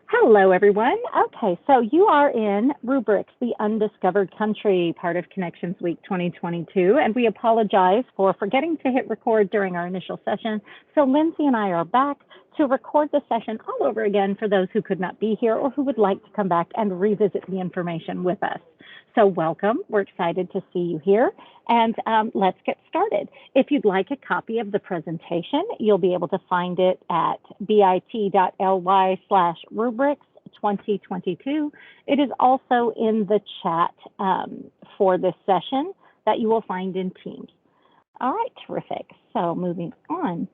Hello, everyone. Okay, so you are in Rubrics, the Undiscovered Country, part of Connections Week 2022, and we apologize for forgetting to hit record during our initial session. So Lindsay and I are back to record the session all over again for those who could not be here or who would like to come back and revisit the information with us. So welcome. We're excited to see you here, and let's get started. If you'd like a copy of the presentation, you'll be able to find it at bit.ly/rubrics2022. It is also in the chat for this session that you will find in Teams. All right, terrific. So moving on.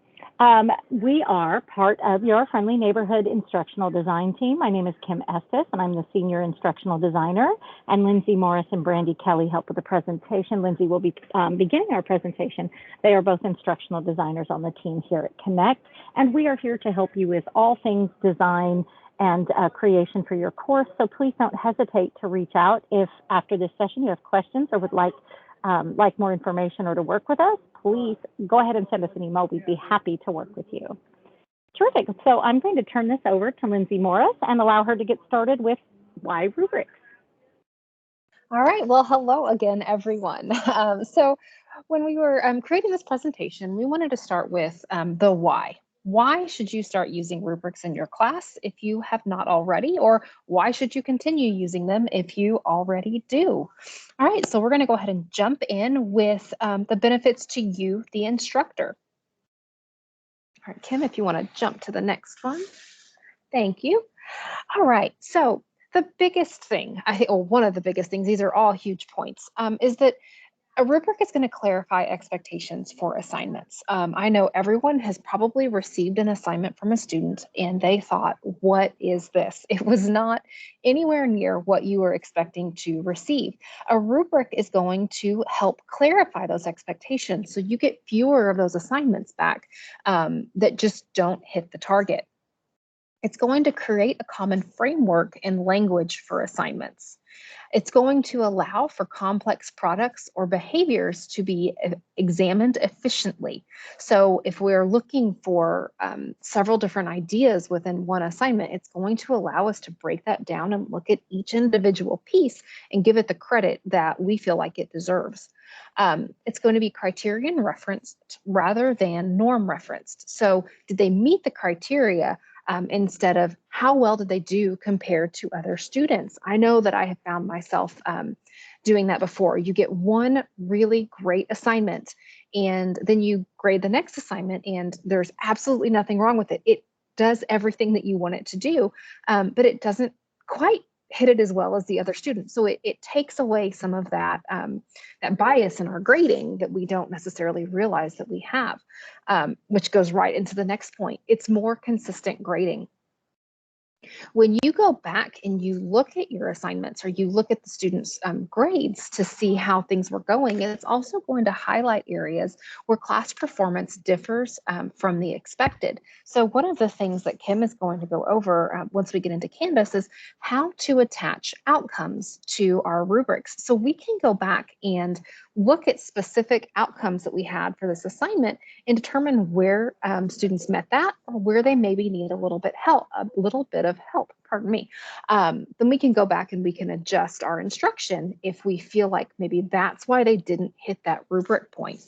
We are part of your Friendly Neighborhood Instructional Design team. My name is Kim Estes, and I'm the Senior Instructional Designer. And Lindsay Morris and Brandy Kelly help with the presentation. Lindsay will be beginning our presentation. They are both instructional designers on the team here at Connect, and we are here to help you with all things design and creation for your course. So please don't hesitate to reach out if after this session you have questions or would like more information or to work with us. Please go ahead and send us an email. We'd be happy to work with you. Terrific. So I'm going to turn this over to Lindsay Morris and allow her to get started with why rubrics. All right. Well, hello again, everyone. So when we were creating this presentation, we wanted to start with the why. Why should you start using rubrics in your class if you have not already, or why should you continue using them if you already do? All right, so we're going to go ahead and jump in with the benefits to you, the instructor. All right, Kim, if you want to jump to the next one. Thank you. All right, so the biggest thing, I think, or one of the biggest things, these are all huge points, is that a rubric is going to clarify expectations for assignments. I know everyone has probably received an assignment from a student and they thought, what is this? It was not anywhere near what you were expecting to receive. A rubric is going to help clarify those expectations so you get fewer of those assignments back that just don't hit the target. It's going to create a common framework and language for assignments. It's going to allow for complex products or behaviors to be examined efficiently. So if we're looking for several different ideas within one assignment, it's going to allow us to break that down and look at each individual piece and give it the credit that we feel like it deserves. It's going to be criterion referenced rather than norm referenced. So did they meet the criteria? Instead of how well did they do compared to other students? I know that I have found myself doing that before. You get one really great assignment and then you grade the next assignment and there's absolutely nothing wrong with it. It does everything that you want it to do, but it doesn't quite hit it as well as the other students. So it takes away some of that, that bias in our grading that we don't necessarily realize that we have, which goes right into the next point. It's more consistent grading. When you go back and you look at your assignments or you look at the students' grades to see how things were going, it's also going to highlight areas where class performance differs from the expected. So one of the things that Kim is going to go over once we get into Canvas is how to attach outcomes to our rubrics. So we can go back and look at specific outcomes that we had for this assignment and determine where students met that or where they maybe need a little bit of help, pardon me. Then we can go back and we can adjust our instruction if we feel like maybe that's why they didn't hit that rubric point.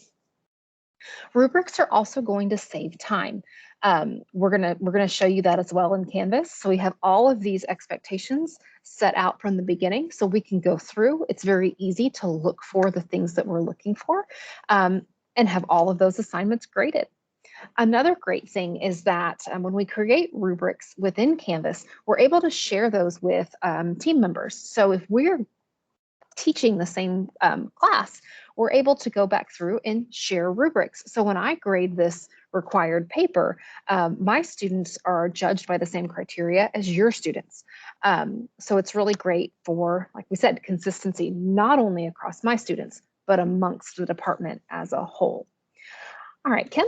Rubrics are also going to save time. We're gonna show you that as well in Canvas. So we have all of these expectations set out from the beginning so we can go through. It's very easy to look for the things that we're looking for and have all of those assignments graded. Another great thing is that when we create rubrics within Canvas, we're able to share those with team members. So if we're teaching the same class, we're able to go back through and share rubrics. So when I grade this required paper, my students are judged by the same criteria as your students. So it's really great for, like we said, consistency, not only across my students, but amongst the department as a whole. All right, Kim.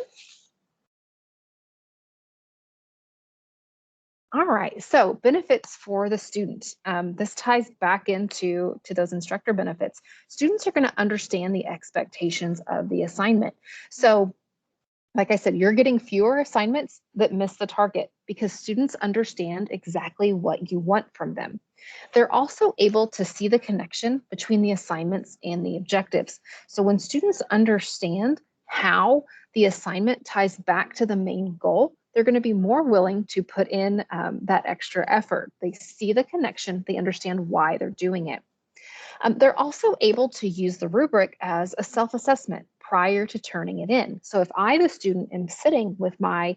All right, so benefits for the student. This ties back into those instructor benefits. Students are going to understand the expectations of the assignment. So like I said, you're getting fewer assignments that miss the target because students understand exactly what you want from them. They're also able to see the connection between the assignments and the objectives. So when students understand how the assignment ties back to the main goal, they're going to be more willing to put in that extra effort. They see the connection, they understand why they're doing it. They're also able to use the rubric as a self-assessment prior to turning it in. So if I, the student, am sitting with my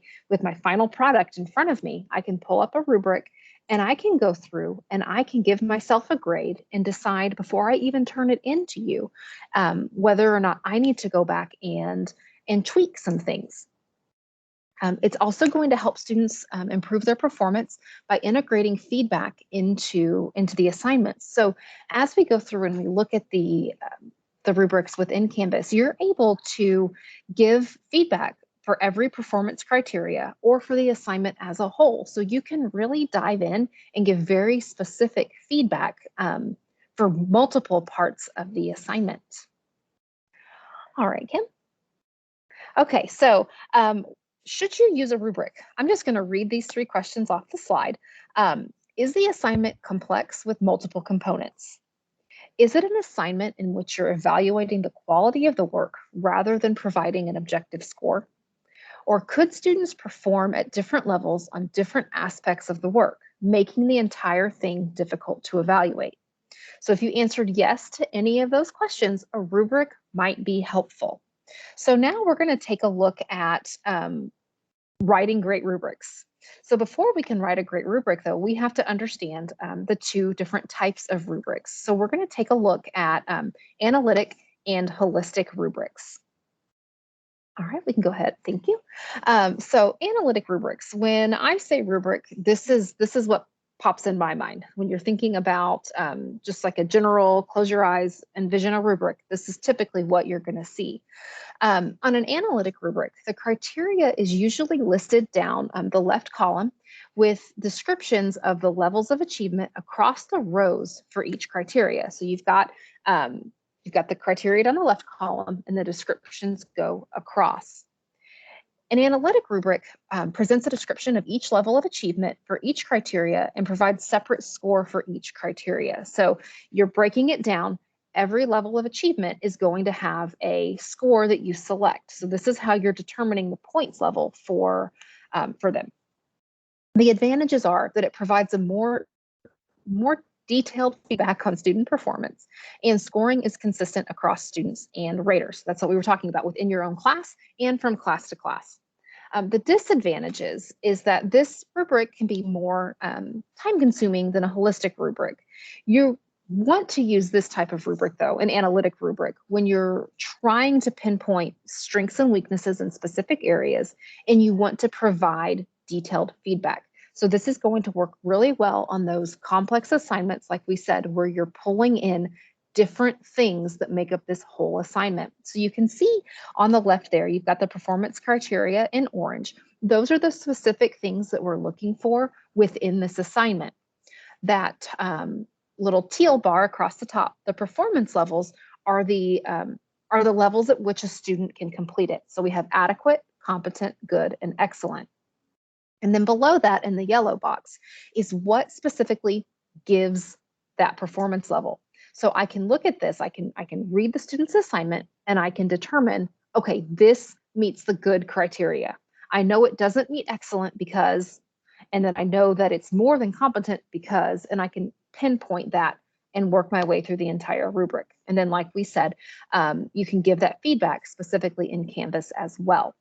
final product in front of me, I can pull up a rubric and I can go through and I can give myself a grade and decide before I even turn it into you whether or not I need to go back and tweak some things. It's also going to help students improve their performance by integrating feedback into the assignments. So as we go through and we look at the rubrics within Canvas, you're able to give feedback for every performance criteria or for the assignment as a whole. So you can really dive in and give very specific feedback for multiple parts of the assignment. All right, Kim. Okay, so should you use a rubric? I'm just going to read these 3 questions off the slide. Is the assignment complex with multiple components? Is it an assignment in which you're evaluating the quality of the work rather than providing an objective score? Or could students perform at different levels on different aspects of the work, making the entire thing difficult to evaluate? So if you answered yes to any of those questions, a rubric might be helpful. So now we're going to take a look at writing great rubrics. So before we can write a great rubric, though, we have to understand the 2 different types of rubrics. So we're going to take a look at analytic and holistic rubrics. All right, we can go ahead. Thank you. So analytic rubrics. When I say rubric, this is what pops in my mind when you're thinking about just like a general close your eyes, envision a rubric. This is typically what you're going to see. On an analytic rubric, the criteria is usually listed down the left column with descriptions of the levels of achievement across the rows for each criteria. So you've got the criteria on the left column and the descriptions go across. An analytic rubric presents a description of each level of achievement for each criteria and provides separate score for each criteria. So you're breaking it down. Every level of achievement is going to have a score that you select. So this is how you're determining the points level for them. The advantages are that it provides a more detailed feedback on student performance, and scoring is consistent across students and raters. That's what we were talking about within your own class and from class to class. The disadvantages is that this rubric can be more time-consuming than a holistic rubric. You want to use this type of rubric, though, an analytic rubric, when you're trying to pinpoint strengths and weaknesses in specific areas, and you want to provide detailed feedback. So this is going to work really well on those complex assignments, like we said, where you're pulling in different things that make up this whole assignment. So you can see on the left there, you've got the performance criteria in orange. Those are the specific things that we're looking for within this assignment. That little teal bar across the top, the performance levels are the levels at which a student can complete it. So we have adequate, competent, good, and excellent. And then below that in the yellow box is what specifically gives that performance level. So I can look at this, I can read the student's assignment and I can determine, okay, this meets the good criteria. I know it doesn't meet excellent because, and then I know that it's more than competent because, and I can pinpoint that and work my way through the entire rubric. And then like we said, you can give that feedback specifically in Canvas as well.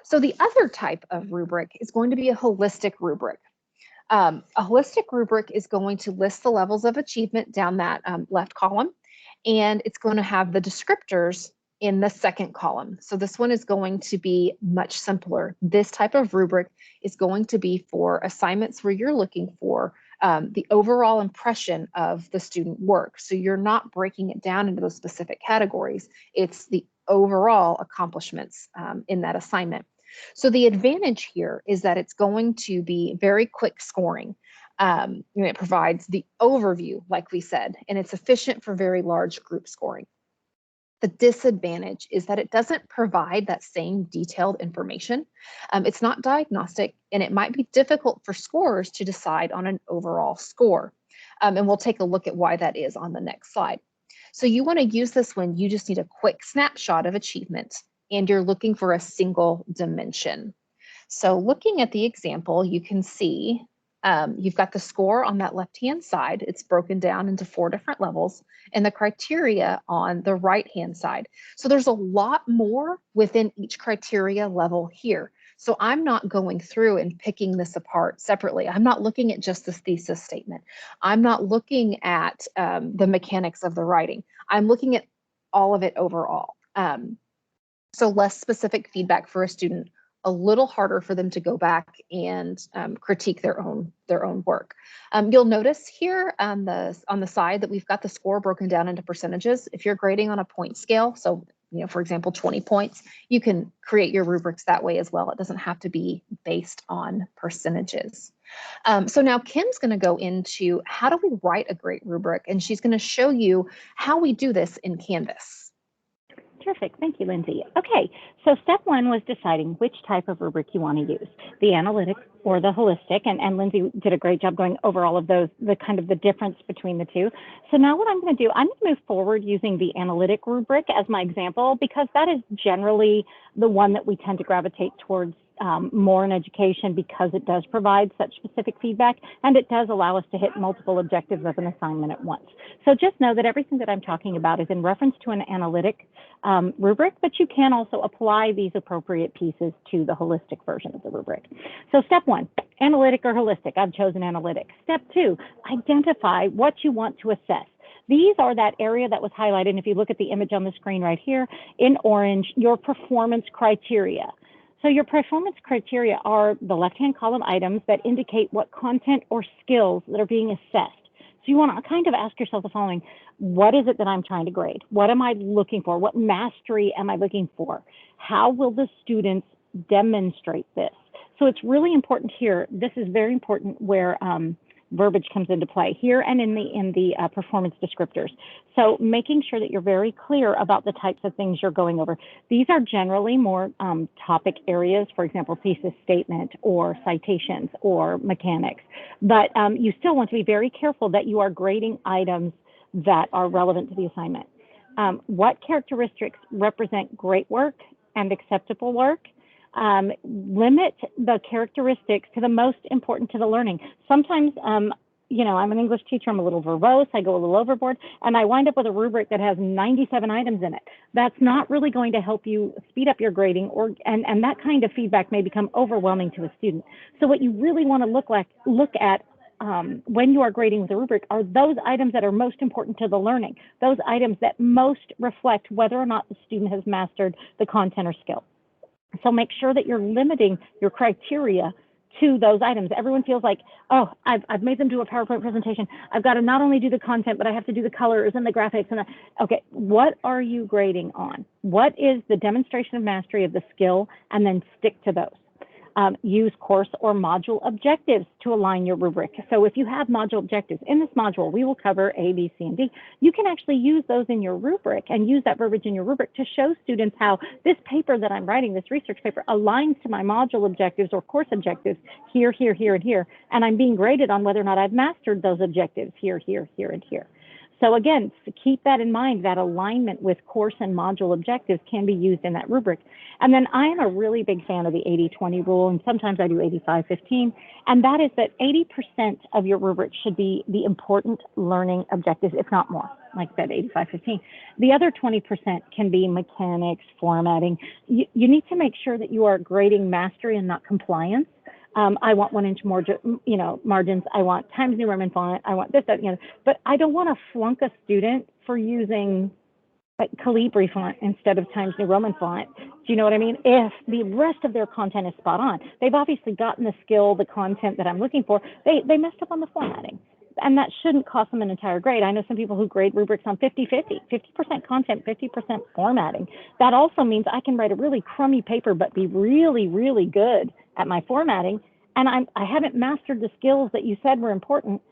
So the other type of rubric is going to be a holistic rubric. A holistic rubric is going to list the levels of achievement down that left column, and it's going to have the descriptors in the second column. So this one is going to be much simpler. This type of rubric is going to be for assignments where you're looking for the overall impression of the student work. So you're not breaking it down into those specific categories. It's the overall accomplishments in that assignment. So the advantage here is that it's going to be very quick scoring. It provides the overview, like we said, and it's efficient for very large group scoring. The disadvantage is that it doesn't provide that same detailed information. It's not diagnostic, and it might be difficult for scorers to decide on an overall score. And we'll take a look at why that is on the next slide. So you want to use this when you just need a quick snapshot of achievement and you're looking for a single dimension. So looking at the example, you can see you've got the score on that left-hand side. It's broken down into 4 different levels, and the criteria on the right-hand side. So there's a lot more within each criteria level here. So I'm not going through and picking this apart separately. I'm not looking at just this thesis statement. I'm not looking at the mechanics of the writing. I'm looking at all of it overall. So less specific feedback for a student, a little harder for them to go back and critique their own work. You'll notice here on the side that we've got the score broken down into percentages. If you're grading on a point scale, so for example, 20 points, you can create your rubrics that way as well. It doesn't have to be based on percentages. So now Kim's going to go into how do we write a great rubric, and she's going to show you how we do this in Canvas. Terrific. Thank you, Lindsay. Okay, so step 1 was deciding which type of rubric you want to use, the analytic or the holistic, and Lindsay did a great job going over all of those, the kind of the difference between the two. So now what I'm going to do, I'm going to move forward using the analytic rubric as my example, because that is generally the one that we tend to gravitate towards more in education, because it does provide such specific feedback, and it does allow us to hit multiple objectives of an assignment at once. So just know that everything that I'm talking about is in reference to an analytic rubric, but you can also apply these appropriate pieces to the holistic version of the rubric. So step 1, analytic or holistic. I've chosen analytic. Step 2, identify what you want to assess. These are that area that was highlighted. And if you look at the image on the screen right here in orange, your performance criteria. So your performance criteria are the left-hand column items that indicate what content or skills that are being assessed. So you want to kind of ask yourself the following: what is it that I'm trying to grade? What am I looking for? What mastery am I looking for? How will the students demonstrate this? So it's really important here. This is very important where verbiage comes into play here and in the performance descriptors. So making sure that you're very clear about the types of things you're going over. These are generally more topic areas, for example, thesis statement or citations or mechanics. But you still want to be very careful that you are grading items that are relevant to the assignment. What characteristics represent great work and acceptable work? Limit the characteristics to the most important to the learning. Sometimes, I'm an English teacher, I'm a little verbose, I go a little overboard, and I wind up with a rubric that has 97 items in it. That's not really going to help you speed up your grading, and that kind of feedback may become overwhelming to a student. So what you really want to look at when you are grading with a rubric are those items that are most important to the learning, those items that most reflect whether or not the student has mastered the content or skill. So make sure that you're limiting your criteria to those items. Everyone feels like, oh, I've made them do a PowerPoint presentation. I've got to not only do the content, but I have to do the colors and the graphics. Okay, what are you grading on? What is the demonstration of mastery of the skill? And then stick to those. Use course or module objectives to align your rubric. So if you have module objectives, in this module, we will cover A, B, C, and D. You can actually use those in your rubric and use that verbiage in your rubric to show students how this paper that I'm writing, this research paper, aligns to my module objectives or course objectives here, here, here, and here. And I'm being graded on whether or not I've mastered those objectives here, here, here, and here. So again, keep that in mind, that alignment with course and module objectives can be used in that rubric. And then I am a really big fan of the 80-20 rule, and sometimes I do 85-15, and that is that 80% of your rubric should be the important learning objectives, if not more, like that 85-15. The other 20% can be mechanics, formatting. You need to make sure that you are grading mastery and not compliance. I want 1-inch margins. I want Times New Roman font. I want this, that, but I don't want to flunk a student for using like Calibri font instead of Times New Roman font. Do you know what I mean? If the rest of their content is spot on, they've obviously gotten the skill, the content that I'm looking for. They messed up on the formatting. And that shouldn't cost them an entire grade. I know some people who grade rubrics on 50-50, 50% content, 50% formatting. That also means I can write a really crummy paper, but be really, really good at my formatting. And I haven't mastered the skills that you said were important.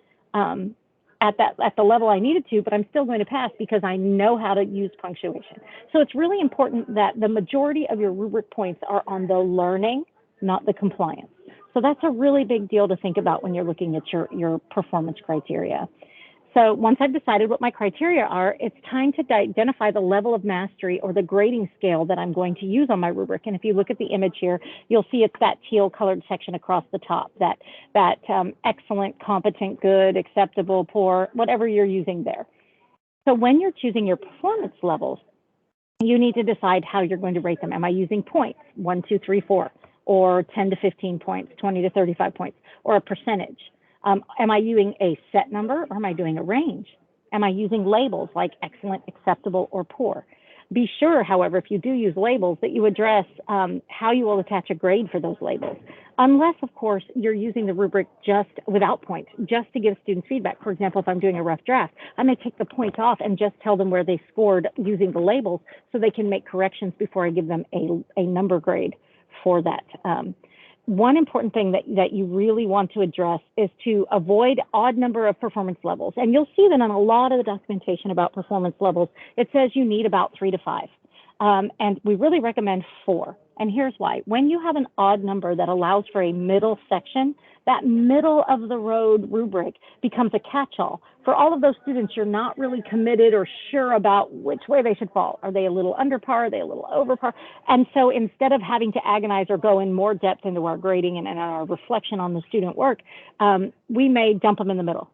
at the level I needed to, but I'm still going to pass because I know how to use punctuation. So it's really important that the majority of your rubric points are on the learning, not the compliance. So that's a really big deal to think about when you're looking at your performance criteria. So once I've decided what my criteria are, it's time to identify the level of mastery or the grading scale that I'm going to use on my rubric. And if you look at the image here, you'll see it's that teal colored section across the top, that excellent, competent, good, acceptable, poor, whatever you're using there. So when you're choosing your performance levels, you need to decide how you're going to rate them. Am I using points, 1, 2, 3, 4, or 10 to 15 points, 20 to 35 points, or a percentage? Am I using a set number or am I doing a range? Am I using labels like excellent, acceptable, or poor? Be sure, however, if you do use labels, that you address how you will attach a grade for those labels. Unless, of course, you're using the rubric just without points, just to give students feedback. For example, if I'm doing a rough draft, I may take the points off and just tell them where they scored using the labels so they can make corrections before I give them a number grade for that. One important thing that you really want to address is to avoid odd number of performance levels. And you'll see that on a lot of the documentation about performance levels, it says you need about 3 to 5. And we really recommend 4. And here's why. When you have an odd number that allows for a middle section, that middle of the road rubric becomes a catch-all. For all of those students, you're not really committed or sure about which way they should fall. Are they a little under par? Are they a little over par? And so instead of having to agonize or go in more depth into our grading and our reflection on the student work, we may dump them in the middle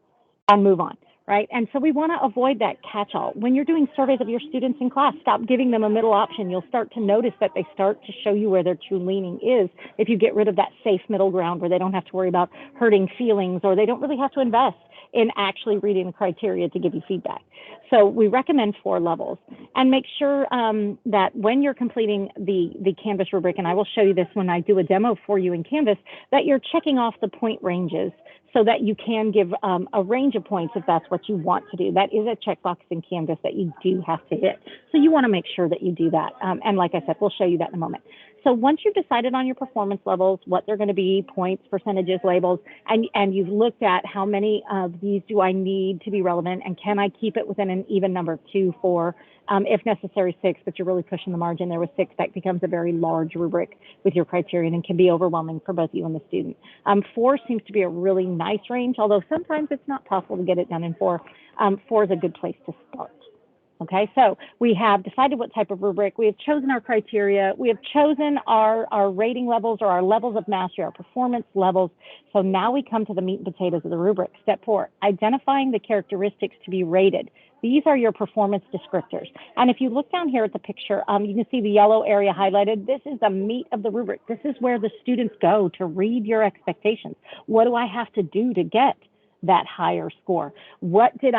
and move on. Right? And so we want to avoid that catch-all. When you're doing surveys of your students in class, stop giving them a middle option. You'll start to notice that they start to show you where their true leaning is if you get rid of that safe middle ground where they don't have to worry about hurting feelings or they don't really have to invest in actually reading the criteria to give you feedback. So we recommend 4 levels. And make sure that when you're completing the Canvas rubric, and I will show you this when I do a demo for you in Canvas, that you're checking off the point ranges so that you can give a range of points if that's what you want to do. That is a checkbox in Canvas that you do have to hit. So you want to make sure that you do that. And like I said, we'll show you that in a moment. So once you've decided on your performance levels, what they're going to be, points, percentages, labels, and you've looked at how many of these do I need to be relevant, and can I keep it within an even number, 2, 4, if necessary 6, but you're really pushing the margin there with 6, that becomes a very large rubric with your criterion and can be overwhelming for both you and the student. 4 seems to be a really nice range, although sometimes it's not possible to get it done in 4. 4 is a good place to start. Okay, so we have decided what type of rubric, we have chosen our criteria, we have chosen our rating levels or our levels of mastery, our performance levels. So now we come to the meat and potatoes of the rubric. Step 4, identifying the characteristics to be rated. These are your performance descriptors. And if you look down here at the picture, you can see the yellow area highlighted. This is the meat of the rubric. This is where the students go to read your expectations. What do I have to do to get that higher score? What did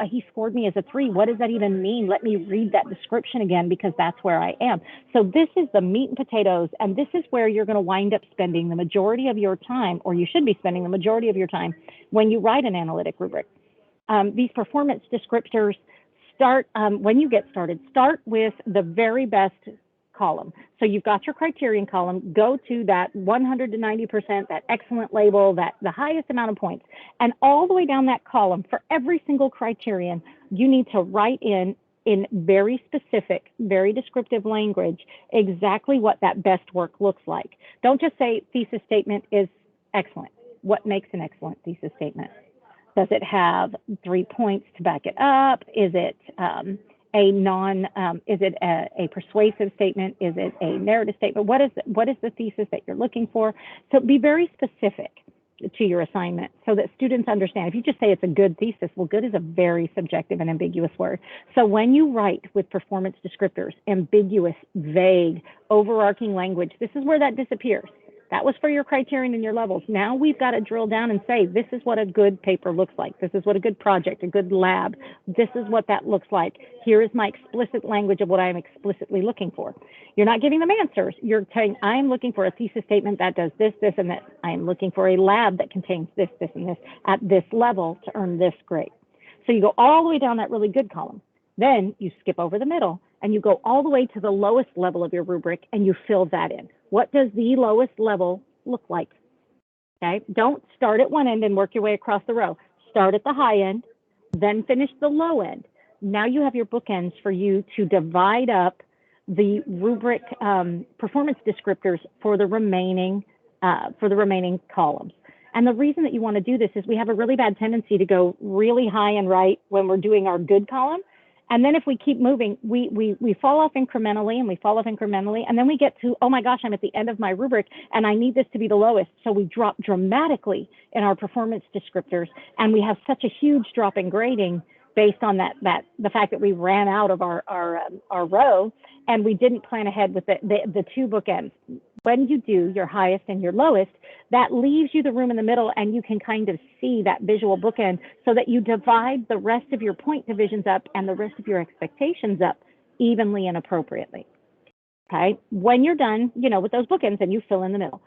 he scored me as a 3. What does that even mean? Let me read that description again because that's where I am. So this is the meat and potatoes, and this is where you're going to wind up spending the majority of your time, or you should be spending the majority of your time when you write an analytic rubric. These performance descriptors start, when you get started, start with the very best column. So you've got your criterion column, go to that 100 to 90%, that excellent label, that the highest amount of points. And all the way down that column, for every single criterion, you need to write in very specific, very descriptive language, exactly what that best work looks like. Don't just say thesis statement is excellent. What makes an excellent thesis statement? Does it have 3 points to back it up? Is it is it a persuasive statement? Is it a narrative statement? What is the thesis that you're looking for? So be very specific to your assignment so that students understand. If you just say it's a good thesis, well, good is a very subjective and ambiguous word. So when you write with performance descriptors, ambiguous, vague, overarching language, this is where that disappears. That was for your criterion and your levels. Now we've got to drill down and say, this is what a good paper looks like. This is what a good project, a good lab, this is what that looks like. Here is my explicit language of what I'm explicitly looking for. You're not giving them answers. You're saying, I'm looking for a thesis statement that does this, this, and this. I'm looking for a lab that contains this, this, and this at this level to earn this grade. So you go all the way down that really good column. Then you skip over the middle and you go all the way to the lowest level of your rubric and you fill that in. What does the lowest level look like? Okay, don't start at one end and work your way across the row. Start at the high end, then finish the low end. Now you have your bookends for you to divide up the rubric performance descriptors for the remaining columns. And the reason that you want to do this is we have a really bad tendency to go really high and right when we're doing our good column. And then if we keep moving, we fall off incrementally and we fall off incrementally. And then we get to, oh my gosh, I'm at the end of my rubric and I need this to be the lowest. So we drop dramatically in our performance descriptors. And we have such a huge drop in grading based on the fact that we ran out of our row and we didn't plan ahead with the two bookends. When you do your highest and your lowest, that leaves you the room in the middle and you can kind of see that visual bookend so that you divide the rest of your point divisions up and the rest of your expectations up evenly and appropriately. Okay, when you're done, with those bookends and you fill in the middle,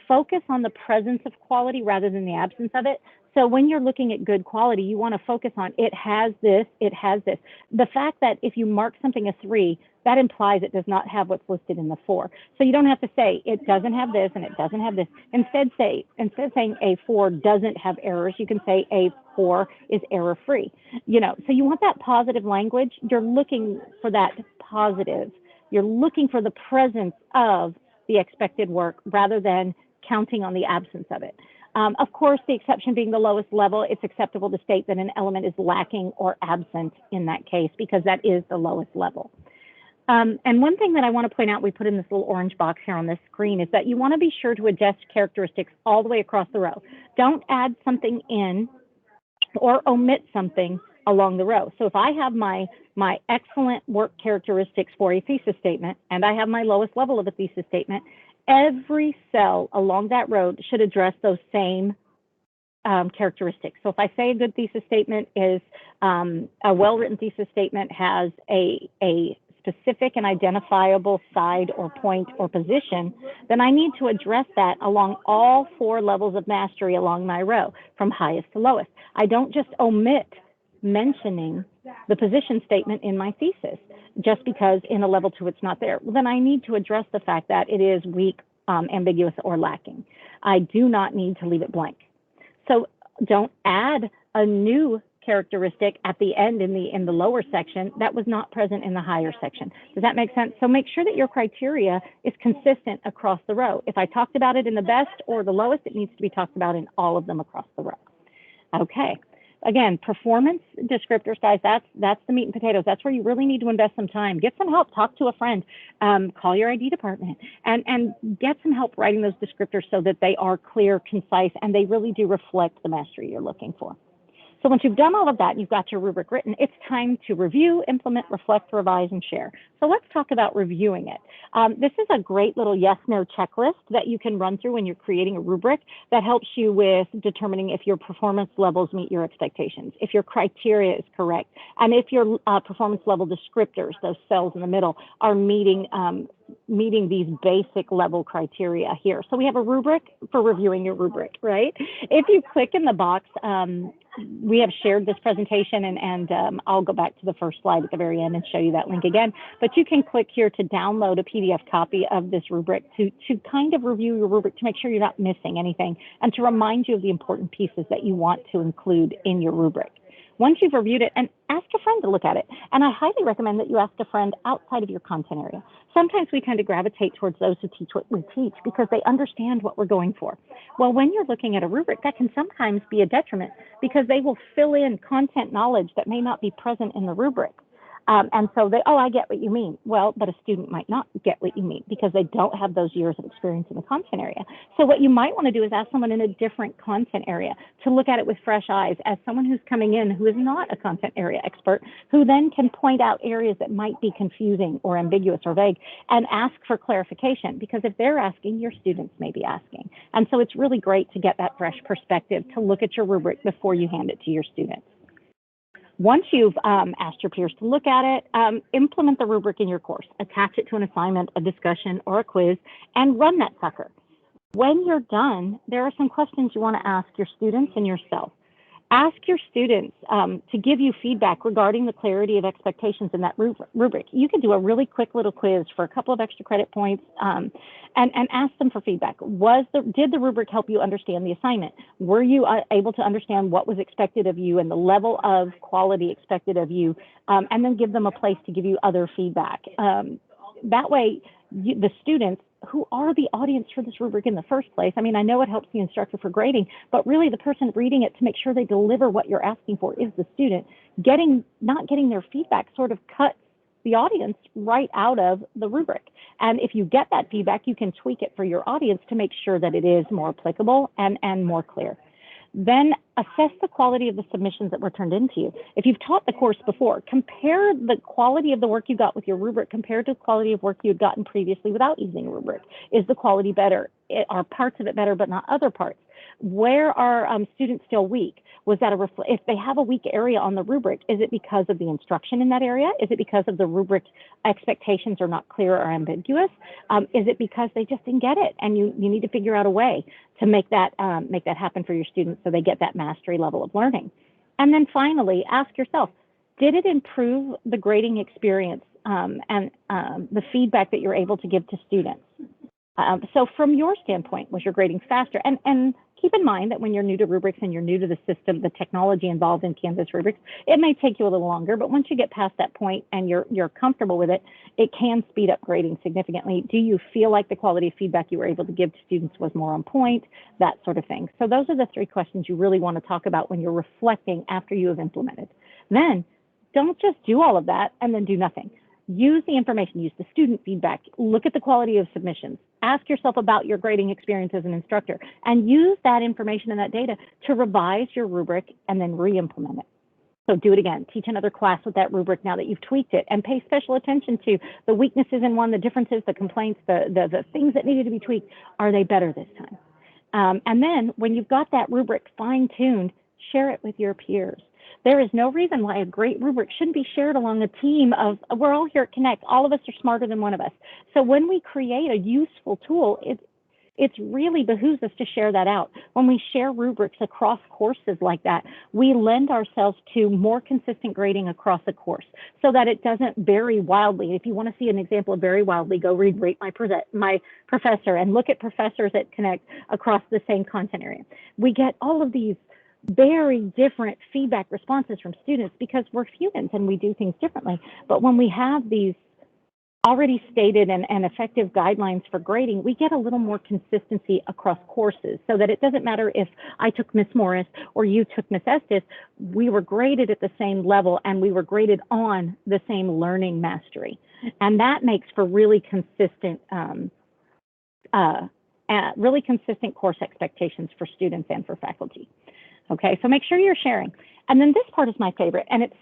focus on the presence of quality rather than the absence of it. So when you're looking at good quality, you want to focus on it has this, it has this. The fact that if you mark something a 3, that implies it does not have what's listed in the 4. So you don't have to say it doesn't have this and it doesn't have this. Instead of saying a 4 doesn't have errors, you can say a 4 is error free. So you want that positive language. You're looking for that positive. You're looking for the presence of the expected work rather than counting on the absence of it. Of course, the exception being the lowest level, it's acceptable to state that an element is lacking or absent in that case because that is the lowest level. And one thing that I want to point out, we put in this little orange box here on this screen, is that you want to be sure to adjust characteristics all the way across the row. Don't add something in or omit something along the row. So if I have my excellent work characteristics for a thesis statement and I have my lowest level of a thesis statement, every cell along that row should address those same characteristics. So if I say a good thesis statement is a well-written thesis statement has a specific and identifiable side or point or position, then I need to address that along all 4 levels of mastery along my row, from highest to lowest. I don't just omit mentioning the position statement in my thesis just because in a level 2 it's not there. Well, then I need to address the fact that it is weak, ambiguous, or lacking. I do not need to leave it blank. So don't add a new characteristic at the end in the lower section that was not present in the higher section. Does that make sense? So make sure that your criteria is consistent across the row. If I talked about it in the best or the lowest, it needs to be talked about in all of them across the row. Okay. Again, performance descriptors, guys, that's the meat and potatoes. That's where you really need to invest some time. Get some help, talk to a friend, call your ID department, and get some help writing those descriptors so that they are clear, concise, and they really do reflect the mastery you're looking for. So once you've done all of that, you've got your rubric written, it's time to review, implement, reflect, revise, and share. So let's talk about reviewing it. This is a great little yes-no checklist that you can run through when you're creating a rubric that helps you with determining if your performance levels meet your expectations, if your criteria is correct, and if your performance level descriptors, those cells in the middle, are meeting these basic level criteria here. So we have a rubric for reviewing your rubric, right? If you click in the box, we have shared this presentation and I'll go back to the first slide at the very end and show you that link again. But you can click here to download a PDF copy of this rubric to kind of review your rubric to make sure you're not missing anything and to remind you of the important pieces that you want to include in your rubric. Once you've reviewed it, and ask a friend to look at it. And I highly recommend that you ask a friend outside of your content area. Sometimes we kind of gravitate towards those who teach what we teach because they understand what we're going for. Well, when you're looking at a rubric, that can sometimes be a detriment because they will fill in content knowledge that may not be present in the rubric. And so they, oh, I get what you mean. Well, but a student might not get what you mean because they don't have those years of experience in the content area. So what you might want to do is ask someone in a different content area to look at it with fresh eyes as someone who's coming in who is not a content area expert, who then can point out areas that might be confusing or ambiguous or vague and ask for clarification, because if they're asking, your students may be asking. And so it's really great to get that fresh perspective to look at your rubric before you hand it to your students. Once you've asked your peers to look at it, implement the rubric in your course, attach it to an assignment, a discussion, or a quiz, and run that sucker. When you're done, there are some questions you want to ask your students and yourself. Ask your students to give you feedback regarding the clarity of expectations in that rubric. You can do a really quick little quiz for a couple of extra credit points and ask them for feedback. Did the rubric help you understand the assignment? Were you able to understand what was expected of you and the level of quality expected of you? And then give them a place to give you other feedback. That way, the students, who are the audience for this rubric in the first place. I mean, I know it helps the instructor for grading, but really the person reading it to make sure they deliver what you're asking for is the student. Not getting their feedback sort of cuts the audience right out of the rubric. And if you get that feedback, you can tweak it for your audience to make sure that it is more applicable and more clear. Then assess the quality of the submissions that were turned into you. If you've taught the course before, compare the quality of the work you got with your rubric compared to the quality of work you had gotten previously without using a rubric. Is the quality better? Are parts of it better but not other parts? Where are students still weak? Was that if they have a weak area on the rubric, is it because of the instruction in that area? Is it because of the rubric expectations are not clear or ambiguous? Is it because they just didn't get it and you need to figure out a way to make that happen for your students so they get that mastery level of learning? And then finally, ask yourself, did it improve the grading experience and the feedback that you're able to give to students? So from your standpoint, was your grading faster? And keep in mind that when you're new to rubrics and you're new to the system, the technology involved in Canvas rubrics, it may take you a little longer, but once you get past that point and you're comfortable with it, it can speed up grading significantly. Do you feel like the quality of feedback you were able to give to students was more on point? That sort of thing. So those are the 3 questions you really want to talk about when you're reflecting after you have implemented. Then don't just do all of that and then do nothing. Use the information, use the student feedback, look at the quality of submissions, ask yourself about your grading experience as an instructor, and use that information and that data to revise your rubric and then re-implement it. So do it again. Teach another class with that rubric now that you've tweaked it, and pay special attention to the weaknesses in one, the differences, the complaints, the things that needed to be tweaked. Are they better this time? And then when you've got that rubric fine-tuned, share it with your peers. There is no reason why a great rubric shouldn't be shared along a team of, we're all here at Connect, all of us are smarter than one of us. So when we create a useful tool, it really behooves us to share that out. When we share rubrics across courses like that, we lend ourselves to more consistent grading across a course so that it doesn't vary wildly. If you want to see an example of very wildly, go read Rate My Professor and look at professors at Connect across the same content area. We get all of these very different feedback responses from students because we're humans and we do things differently. But when we have these already stated and effective guidelines for grading, we get a little more consistency across courses so that it doesn't matter if I took Miss Morris or you took Miss Estes, we were graded at the same level and we were graded on the same learning mastery. And that makes for really consistent course expectations for students and for faculty. Okay, so make sure you're sharing. And then this part is my favorite, and it's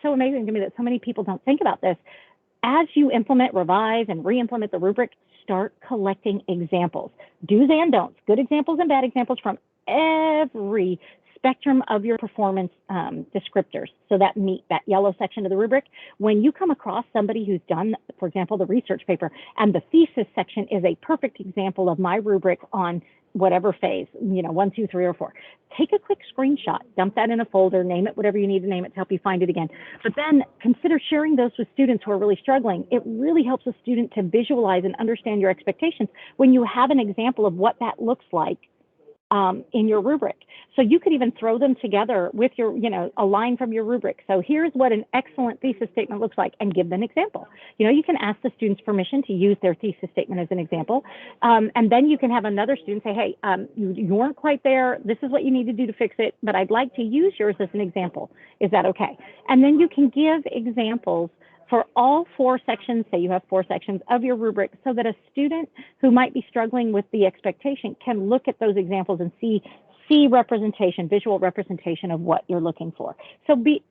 so amazing to me that so many people don't think about this. As you implement, revise, and re-implement the rubric, start collecting examples. Do's and don'ts, good examples and bad examples from every spectrum of your performance descriptors. So that yellow section of the rubric, when you come across somebody who's done, for example, the research paper, and the thesis section is a perfect example of my rubric on whatever phase, 1, 2, 3, or 4. Take a quick screenshot, dump that in a folder, name it whatever you need to name it to help you find it again. But then consider sharing those with students who are really struggling. It really helps a student to visualize and understand your expectations when you have an example of what that looks like in your rubric. So you could even throw them together with your, a line from your rubric. So here's what an excellent thesis statement looks like, and give them an example. You can ask the students permission to use their thesis statement as an example. And then you can have another student say, hey, you weren't quite there. This is what you need to do to fix it, but I'd like to use yours as an example. Is that okay? And then you can give examples for all 4 sections, say you have 4 sections of your rubric, so that a student who might be struggling with the expectation can look at those examples and see representation, visual representation of what you're looking for. So be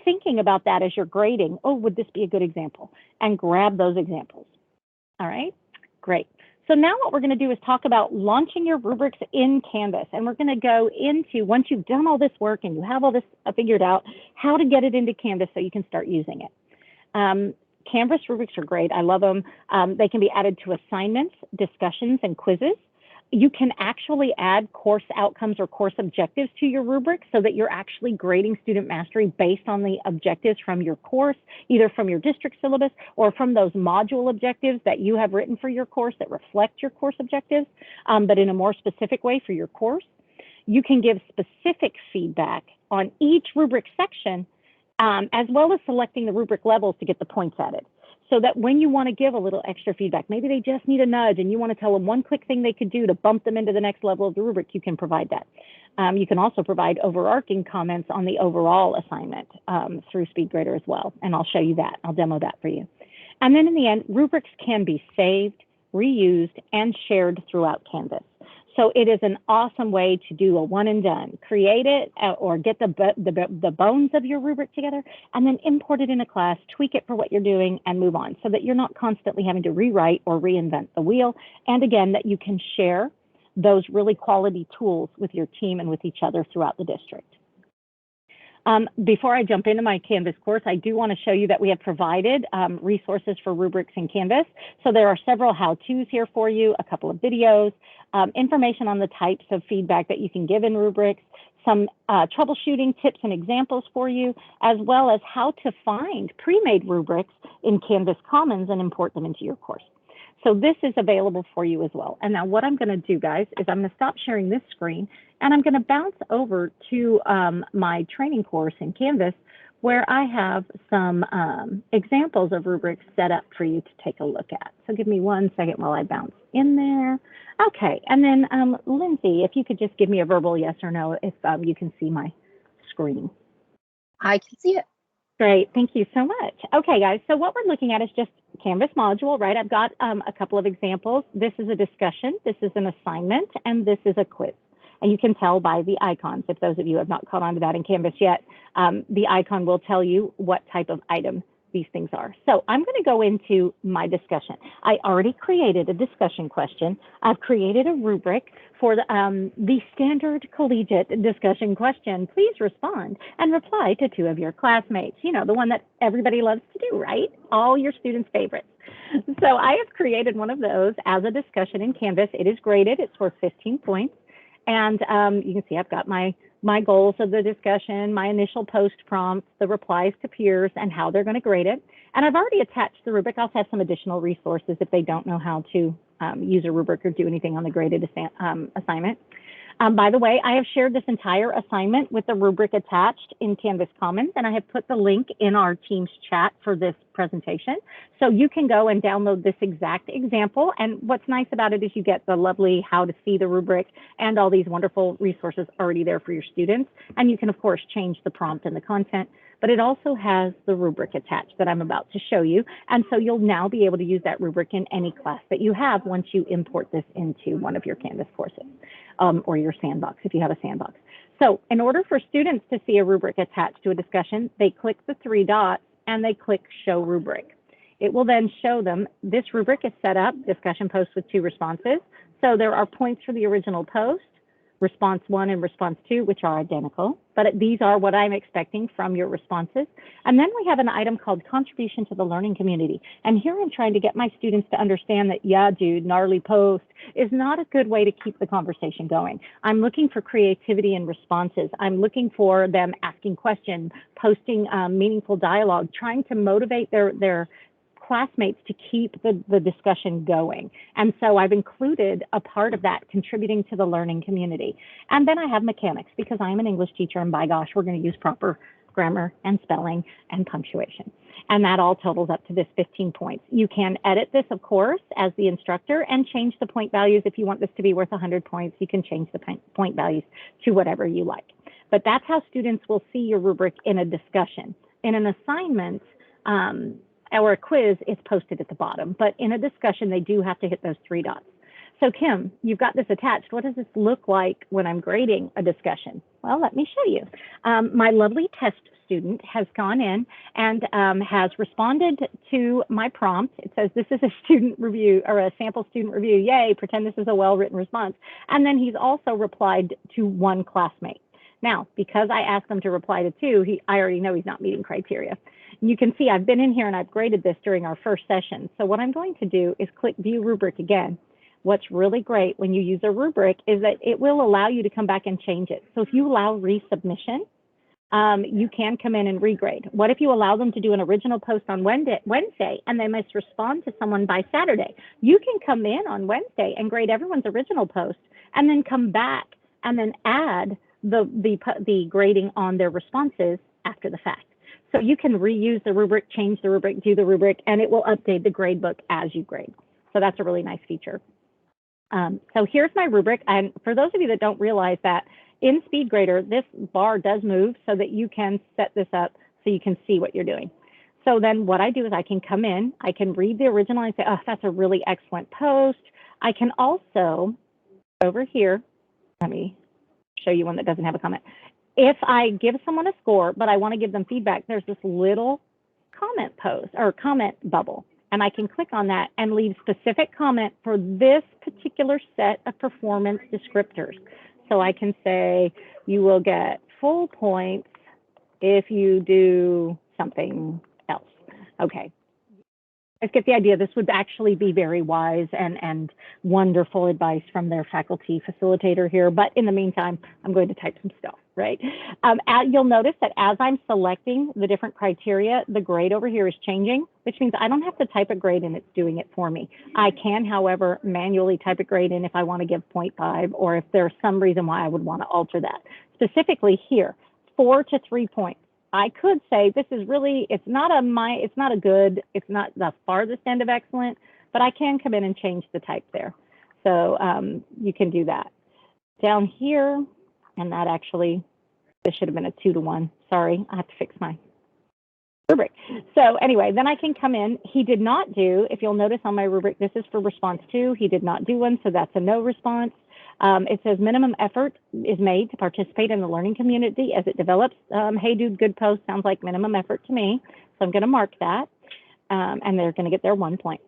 thinking about that as you're grading. Oh, would this be a good example? And grab those examples. All right, great. So now what we're going to do is talk about launching your rubrics in Canvas. And we're going to go into, once you've done all this work and you have all this figured out, how to get it into Canvas so you can start using it. Canvas rubrics are great. I love them. They can be added to assignments, discussions, and quizzes. You can actually add course outcomes or course objectives to your rubric so that you're actually grading student mastery based on the objectives from your course, either from your district syllabus or from those module objectives that you have written for your course that reflect your course objectives, but in a more specific way for your course. You can give specific feedback on each rubric section, as well as selecting the rubric levels to get the points added. So that when you want to give a little extra feedback, maybe they just need a nudge and you want to tell them one quick thing they could do to bump them into the next level of the rubric, you can provide that. You can also provide overarching comments on the overall assignment through SpeedGrader as well. And I'll show you that. I'll demo that for you. And then in the end, rubrics can be saved, reused, and shared throughout Canvas. So it is an awesome way to do a one and done. Create it or get the bones of your rubric together and then import it in a class, tweak it for what you're doing, and move on so that you're not constantly having to rewrite or reinvent the wheel. And again, that you can share those really quality tools with your team and with each other throughout the district. Before I jump into my Canvas course, I do want to show you that we have provided resources for rubrics in Canvas. So there are several how-tos here for you, a couple of videos, information on the types of feedback that you can give in rubrics, some troubleshooting tips and examples for you, as well as how to find pre-made rubrics in Canvas Commons and import them into your course. So this is available for you as well. And now what I'm going to do, guys, is I'm going to stop sharing this screen and I'm going to bounce over to my training course in Canvas where I have some examples of rubrics set up for you to take a look at. So give me 1 second while I bounce in there. Okay, and then Lindsay, if you could just give me a verbal yes or no if you can see my screen. I can see it. Great, thank you so much. Okay, guys, so what we're looking at is just Canvas module, right? I've got a couple of examples. This is a discussion, this is an assignment, and this is a quiz. And you can tell by the icons, if those of you have not caught on to that in Canvas yet, the icon will tell you what type of item these things are. So I'm going to go into my discussion. I already created a discussion question. I've created a rubric for the standard collegiate discussion question. Please respond and reply to 2 of your classmates. You know, the one that everybody loves to do, right? All your students' favorites. So I have created one of those as a discussion in Canvas. It is graded. It's worth 15 points. And you can see I've got my goals of the discussion, my initial post prompts, the replies to peers, and how they're going to grade it. And I've already attached the rubric. I also have some additional resources if they don't know how to use a rubric or do anything on the graded assignment. By the way, I have shared this entire assignment with the rubric attached in Canvas Commons, and I have put the link in our Teams chat for this presentation. So you can go and download this exact example. And what's nice about it is you get the lovely how to see the rubric and all these wonderful resources already there for your students. And you can, of course, change the prompt and the content, but it also has the rubric attached that I'm about to show you. And so you'll now be able to use that rubric in any class that you have once you import this into one of your Canvas courses. Or your sandbox, if you have a sandbox. So in order for students to see a rubric attached to a discussion, they click the 3 dots and they click Show Rubric. It will then show them this rubric is set up, discussion post with 2 responses. So there are points for the original post, response 1 and response 2, which are identical, but these are what I'm expecting from your responses. And then we have an item called Contribution to the Learning Community. And here I'm trying to get my students to understand that, yeah, dude, gnarly post is not a good way to keep the conversation going. I'm looking for creativity in responses. I'm looking for them asking questions, posting meaningful dialogue, trying to motivate their classmates to keep the discussion going. And so I've included a part of that contributing to the learning community. And then I have mechanics because I'm an English teacher and by gosh, we're going to use proper grammar and spelling and punctuation. And that all totals up to this 15 points. You can edit this, of course, as the instructor and change the point values. If you want this to be worth 100 points, you can change the point values to whatever you like. But that's how students will see your rubric in a discussion. In an assignment, or a quiz, is posted at the bottom, but in a discussion, they do have to hit those 3 dots. So Kim, you've got this attached. What does this look like when I'm grading a discussion? Well, let me show you. My lovely test student has gone in and has responded to my prompt. It says, this is a student review or a sample student review. Yay, pretend this is a well-written response. And then he's also replied to 1 classmate. Now, because I asked him to reply to 2, I already know he's not meeting criteria. You can see I've been in here and I've graded this during our first session. So what I'm going to do is click View Rubric again. what's really great when you use a rubric is that it will allow you to come back and change it. So if you allow resubmission, you can come in and regrade. What if you allow them to do an original post on Wednesday and they must respond to someone by Saturday? You can come in on Wednesday and grade everyone's original post and then come back and then add the grading on their responses after the fact. So you can reuse the rubric, change the rubric, do the rubric, and it will update the grade book as you grade. So that's a really nice feature. So here's my rubric. And for those of you that don't realize that, in SpeedGrader, this bar does move so that you can set this up so you can see what you're doing. So then what I do is I can come in, I can read the original and say, oh, that's a really excellent post. I can also, over here, let me show you one that doesn't have a comment. If I give someone a score, but I want to give them feedback, there's this little comment post or comment bubble. And I can click on that and leave specific comment for this particular set of performance descriptors. So I can say, you will get full points if you do something else. Okay. Let's get the idea. This would actually be very wise and wonderful advice from their faculty facilitator here. But in the meantime, I'm going to type some stuff, right? You'll notice that as I'm selecting the different criteria, the grade over here is changing, which means I don't have to type a grade and it's doing it for me. I can, however, manually type a grade in if I want to give 0.5 or if there's some reason why I would want to alter that. Specifically here, 4 to 3 points. I could say this is really, it's not the farthest end of excellent, but I can come in and change the type there. So you can do that. Down here, and that actually, this should have been a 2 to 1. Sorry, I have to fix my rubric. So anyway, then I can come in. He did not do, if you'll notice on my rubric, this is for response 2. He did not do one, so that's a no response. It says minimum effort is made to participate in the learning community as it develops. Hey, dude, good post sounds like minimum effort to me. So I'm going to mark that, and they're going to get their 1 point.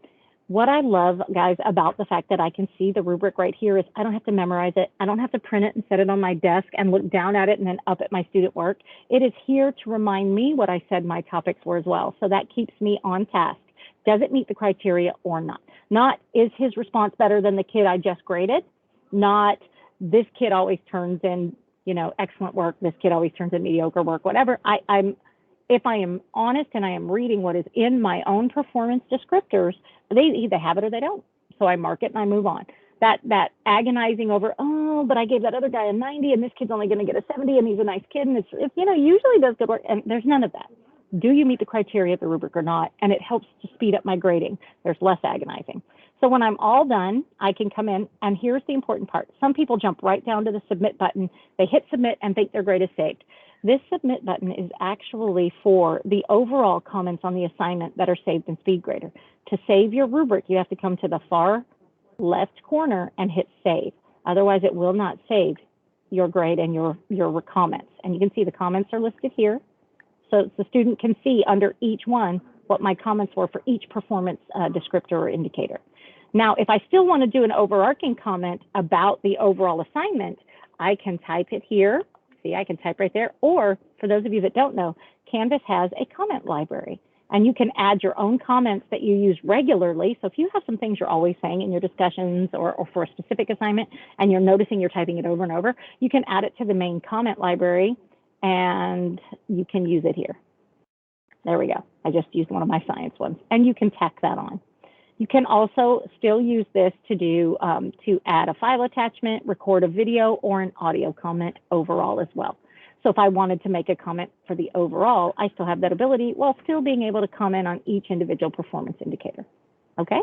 What I love, guys, about the fact that I can see the rubric right here is I don't have to memorize it. I don't have to print it and set it on my desk and look down at it and then up at my student work. It is here to remind me what I said my topics were as well. So that keeps me on task. Does it meet the criteria or not? Not is his response better than the kid I just graded? Not this kid always turns in, excellent work. This kid always turns in mediocre work, whatever. If I am honest and I am reading what is in my own performance descriptors, they either have it or they don't. So I mark it and I move on. That agonizing over, oh, but I gave that other guy a 90 and this kid's only going to get a 70 and he's a nice kid and it's usually does good work, and there's none of that. Do you meet the criteria of the rubric or not? And it helps to speed up my grading. There's less agonizing. So when I'm all done, I can come in, and here's the important part. Some people jump right down to the submit button. They hit submit and think their grade is saved. This submit button is actually for the overall comments on the assignment that are saved in SpeedGrader. To save your rubric, you have to come to the far left corner and hit save. Otherwise, it will not save your grade and your comments. And you can see the comments are listed here. So the student can see under each one what my comments were for each performance descriptor or indicator. Now, if I still want to do an overarching comment about the overall assignment, I can type it here. See, I can type right there. Or for those of you that don't know, Canvas has a comment library, and you can add your own comments that you use regularly. So if you have some things you're always saying in your discussions or for a specific assignment, and you're noticing you're typing it over and over, you can add it to the main comment library, and you can use it here. There we go. I just used one of my science ones, and you can tack that on. You can also still use this to add a file attachment, record a video, or an audio comment overall as well. So if I wanted to make a comment for the overall, I still have that ability while still being able to comment on each individual performance indicator. Okay,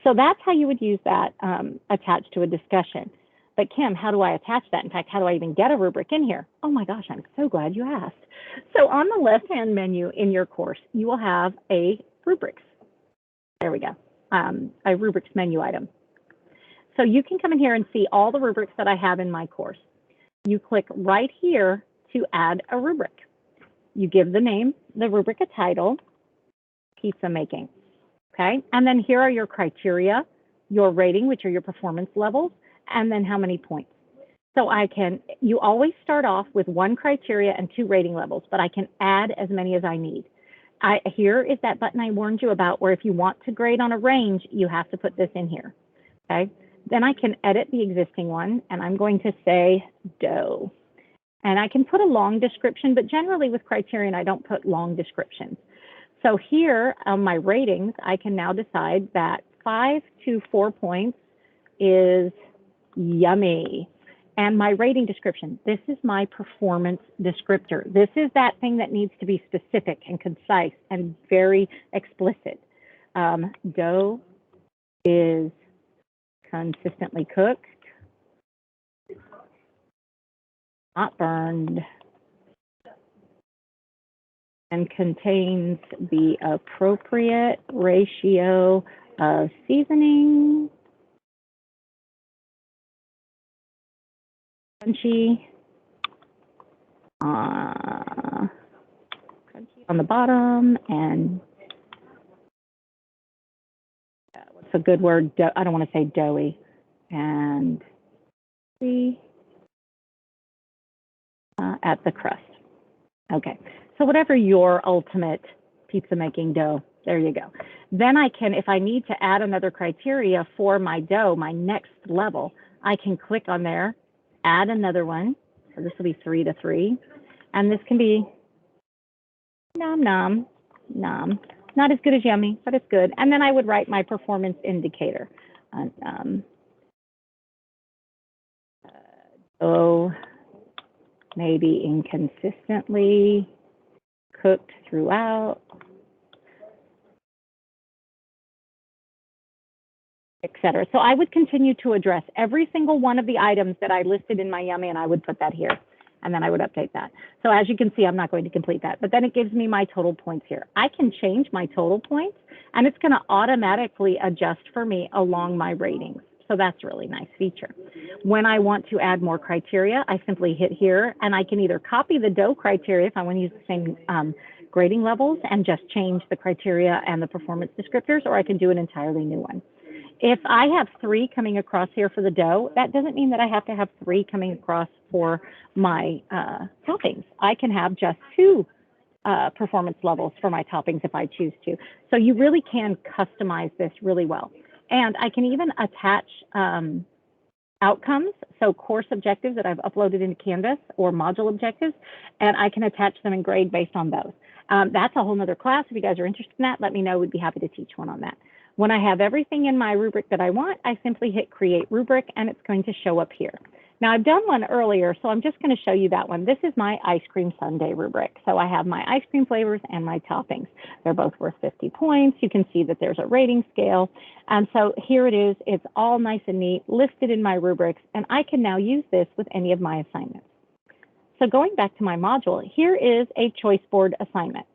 so that's how you would use that attached to a discussion. But Kim, how do I attach that? In fact, how do I even get a rubric in here? Oh my gosh, I'm so glad you asked. So on the left-hand menu in your course, you will have a rubrics. There we go. A rubrics menu item. So you can come in here and see all the rubrics that I have in my course. You click right here to add a rubric. You give the name, the rubric a title, pizza making, okay? And then here are your criteria, your rating, which are your performance levels, and then how many points. So you always start off with 1 criteria and 2 rating levels, but I can add as many as I need. Here is that button I warned you about where if you want to grade on a range, you have to put this in here, okay? Then I can edit the existing one, and I'm going to say dough. And I can put a long description, but generally with Criterion, I don't put long descriptions. So here on my ratings, I can now decide that 5 to 4 points is yummy. And my rating description, this is my performance descriptor. This is that thing that needs to be specific and concise and very explicit. Dough is consistently cooked, not burned, and contains the appropriate ratio of seasoning, crunchy on the bottom, and what's a good word? I don't want to say doughy, and at the crust. Okay, so whatever your ultimate pizza making dough, there you go. Then I can, if I need to add another criteria for my dough, my next level, I can click on there, add another one. So this will be 3 to 3. And this can be nom nom, nom. Not as good as yummy, but it's good. And then I would write my performance indicator. Dough maybe inconsistently cooked throughout, etc. So I would continue to address every single one of the items that I listed in my yummy, and I would put that here, and then I would update that. So as you can see, I'm not going to complete that, but then it gives me my total points here. I can change my total points, and it's going to automatically adjust for me along my ratings. So that's a really nice feature. When I want to add more criteria, I simply hit here, and I can either copy the dough criteria if I want to use the same grading levels and just change the criteria and the performance descriptors, or I can do an entirely new one. If I have 3 coming across here for the dough, that doesn't mean that I have to have 3 coming across for my toppings. I can have just 2 performance levels for my toppings if I choose to. So you really can customize this really well. And I can even attach outcomes, so course objectives that I've uploaded into Canvas or module objectives, and I can attach them and grade based on those. That's a whole nother class. If you guys are interested in that, let me know. We'd be happy to teach one on that. When I have everything in my rubric that I want, I simply hit Create Rubric, and it's going to show up here. Now, I've done one earlier, so I'm just going to show you that one. This is my ice cream sundae rubric. So I have my ice cream flavors and my toppings. They're both worth 50 points. You can see that there's a rating scale. And so here it is. It's all nice and neat, listed in my rubrics, and I can now use this with any of my assignments. So going back to my module, here is a choice board assignment.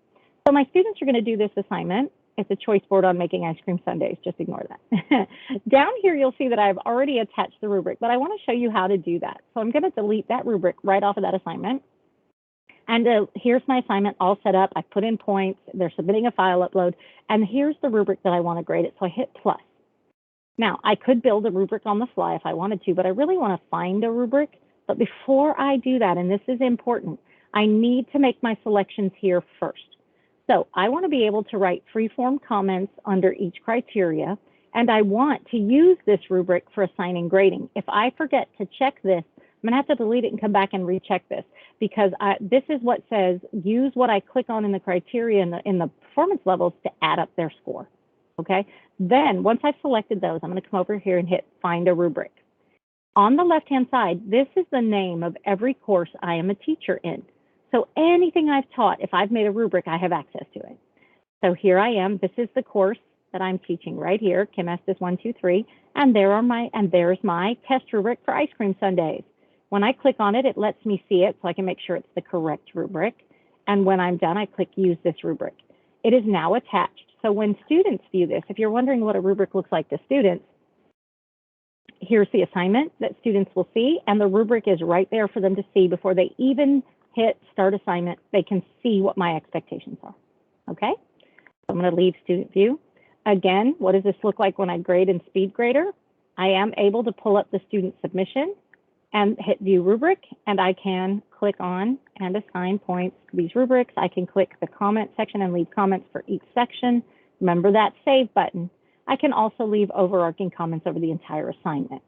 So my students are going to do this assignment. It's a choice board on making ice cream sundaes. Just ignore that. Down here, you'll see that I've already attached the rubric, but I want to show you how to do that. So I'm going to delete that rubric right off of that assignment. And here's my assignment all set up. I put in points. They're submitting a file upload. And here's the rubric that I want to grade it. So I hit plus. Now, I could build a rubric on the fly if I wanted to, but I really want to find a rubric. But before I do that, and this is important, I need to make my selections here first. So I want to be able to write free-form comments under each criteria, and I want to use this rubric for assigning grading. If I forget to check this, I'm going to have to delete it and come back and recheck this, because this is what says use what I click on in the criteria in the performance levels to add up their score. Okay? Then once I've selected those, I'm going to come over here and hit Find a Rubric. On the left-hand side, this is the name of every course I am a teacher in. So anything I've taught, if I've made a rubric, I have access to it. So here I am. This is the course that I'm teaching right here, Chem Estes 1, 2, 3, and there's my test rubric for ice cream sundaes. When I click on it, it lets me see it so I can make sure it's the correct rubric. And when I'm done, I click Use this rubric. It is now attached. So when students view this, if you're wondering what a rubric looks like to students, here's the assignment that students will see, and the rubric is right there for them to see before they even hit Start Assignment. They can see what my expectations are. Okay? So I'm going to leave Student View. Again, what does this look like when I grade in Speed Grader? I am able to pull up the student submission and hit View Rubric, and I can click on and assign points to these rubrics. I can click the comment section and leave comments for each section. Remember that Save button. I can also leave overarching comments over the entire assignment.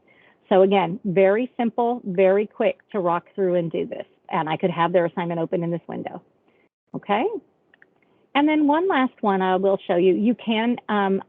So again, very simple, very quick to walk through and do this. And I could have their assignment open in this window. Okay? And then one last one I will show you. You can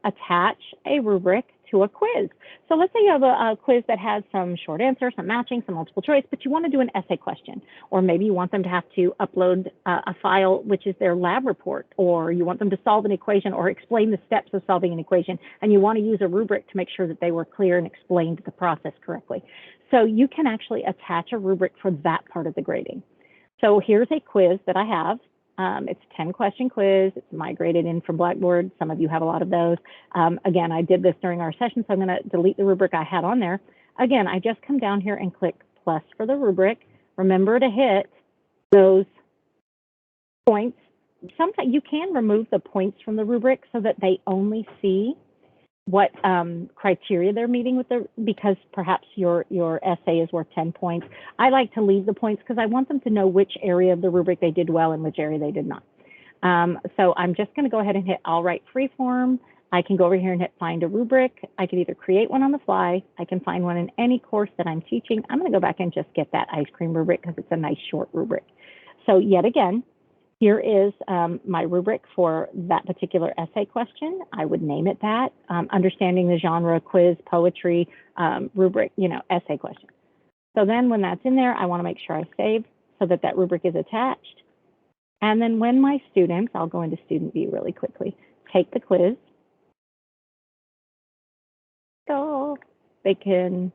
attach a rubric to a quiz. So let's say you have a quiz that has some short answers, some matching, some multiple choice, but you want to do an essay question, or maybe you want them to have to upload a file, which is their lab report, or you want them to solve an equation or explain the steps of solving an equation, and you want to use a rubric to make sure that they were clear and explained the process correctly. So you can actually attach a rubric for that part of the grading. So here's a quiz that I have. It's a 10-question quiz. It's migrated in from Blackboard. Some of you have a lot of those. Again, I did this during our session, so I'm going to delete the rubric I had on there. Again, I just come down here and click plus for the rubric. Remember to hit those points. Sometimes you can remove the points from the rubric so that they only see what criteria they're meeting with because perhaps your essay is worth 10 points. I like to leave the points because I want them to know which area of the rubric they did well and which area they did not. So I'm just going to go ahead and hit I'll write freeform. I can go over here and hit find a rubric. I can either create one on the fly. I can find one in any course that I'm teaching. I'm going to go back and just get that ice cream rubric because it's a nice short rubric. So yet again, here is my rubric for that particular essay question. I would name it that, understanding the genre, quiz, poetry, rubric, essay question. So then when that's in there, I want to make sure I save so that that rubric is attached. And then when my students, I'll go into student view really quickly, take the quiz. So they can,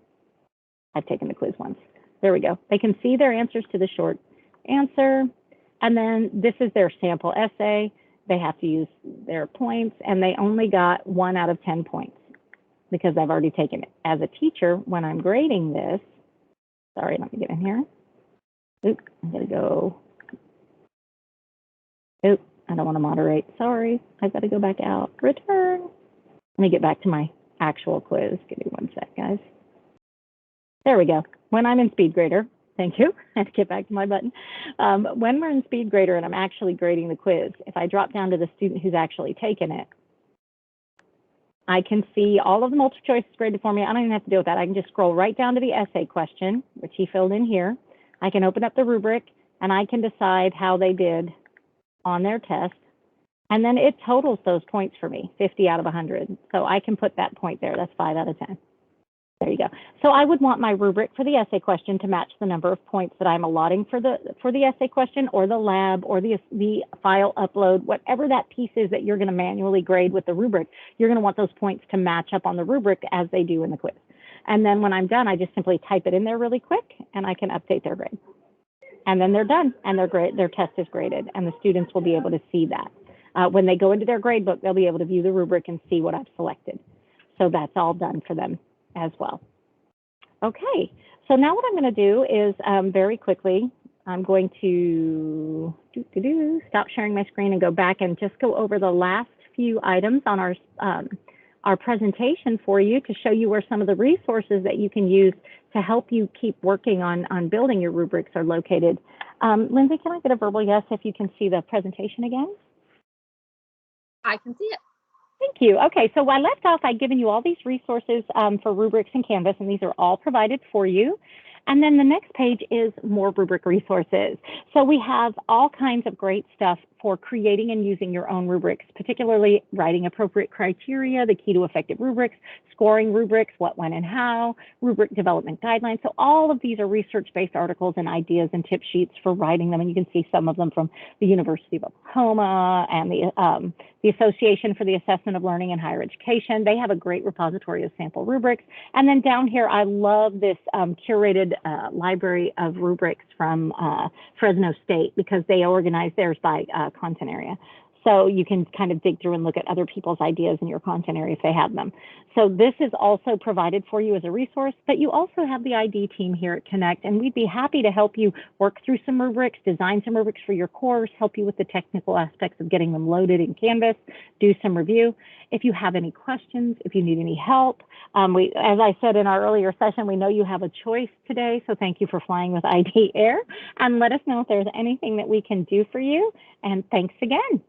I've taken the quiz once. There we go. They can see their answers to the short answer. And then this is their sample essay. They have to use their points, and they only got 1 out of 10 points because I've already taken it. As a teacher, when I'm grading this, sorry, let me get in here. Oop, I'm gonna go. Oop, I don't want to moderate. Sorry, I've got to go back out. Return. Let me get back to my actual quiz. Give me 1 sec, guys. There we go. When I'm in SpeedGrader, thank you. I have to get back to my button. When we're in SpeedGrader and I'm actually grading the quiz, if I drop down to the student who's actually taken it, I can see all of the multiple choice graded for me. I don't even have to deal with that. I can just scroll right down to the essay question, which he filled in here. I can open up the rubric and I can decide how they did on their test. And then it totals those points for me, 50 out of 100. So I can put that point there. That's 5 out of 10. There you go. So I would want my rubric for the essay question to match the number of points that I'm allotting for the essay question or the lab or the file upload, whatever that piece is that you're going to manually grade with the rubric. You're going to want those points to match up on the rubric as they do in the quiz. And then when I'm done, I just simply type it in there really quick and I can update their grade. And then they're done and their test is graded and the students will be able to see that. When they go into their grade book, they'll be able to view the rubric and see what I've selected. So that's all done for them as well. Okay, so now what I'm going to do is very quickly, I'm going to stop sharing my screen and go back and just go over the last few items on our presentation for you to show you where some of the resources that you can use to help you keep working on building your rubrics are located. Lindsay, can I get a verbal yes if you can see the presentation again? I can see it. Thank you. Okay, so I left off, I'd given you all these resources for rubrics and Canvas, and these are all provided for you. And then the next page is more rubric resources. So we have all kinds of great stuff for creating and using your own rubrics, particularly writing appropriate criteria, the key to effective rubrics, scoring rubrics, what, when, and how, rubric development guidelines. So all of these are research-based articles and ideas and tip sheets for writing them. And you can see some of them from the University of Oklahoma and the Association for the Assessment of Learning in Higher Education. They have a great repository of sample rubrics. And then down here, I love this curated library of rubrics from Fresno State because they organize theirs by content area. So you can kind of dig through and look at other people's ideas in your content area if they have them. So this is also provided for you as a resource, but you also have the ID team here at Connect, and we'd be happy to help you work through some rubrics, design some rubrics for your course, help you with the technical aspects of getting them loaded in Canvas, do some review. If you have any questions, if you need any help, as I said in our earlier session, we know you have a choice today, so thank you for flying with ID Air, and let us know if there's anything that we can do for you, and thanks again.